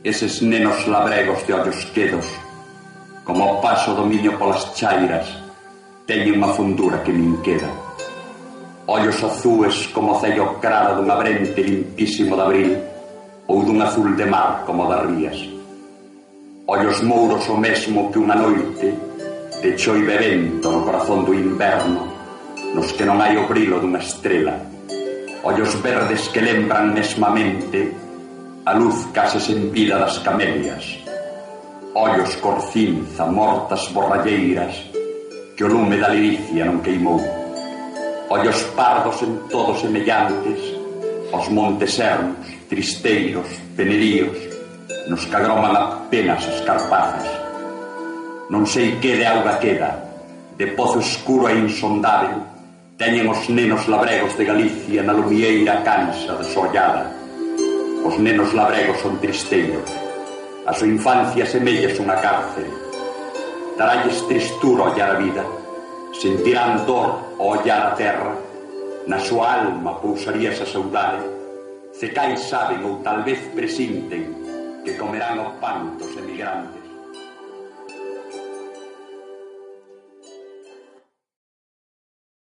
Eses nenos labregos de ollos quedos, como o paso do miño polas chairas, teñen unha fundura que me inqueda. Ollos azúes como o cello craro dunha brente limpísimo de abril ou dun azul de mar como das rías. Ollos mouros o mesmo que unha noite de choive vento no corazón do inverno, nos que non hai o brilo dunha estrela. Ollos verdes que lembran mesmamente a luz case sen vida das camelias. Ollos cor cinza, mortas borralleiras que o lume da liricia non queimou. Ollos pardos en todo semellantes aos montes ermos, tristeiros, peneríos, nos que agroman apenas as carpazas. Non sei que de auga queda, de pozo escuro e insondável, teñen os nenos labregos de Galicia na lumieira cansa desollada. Os nenos labregos son tristeiros, a súa infancia semellase unha cárcere. Daralles tristura ollar a vida, sentirán dor ao ollar a terra, na súa alma pousaría esa saudade, cecais saben ou tal vez presinten que comerán o pan dos emigrantes.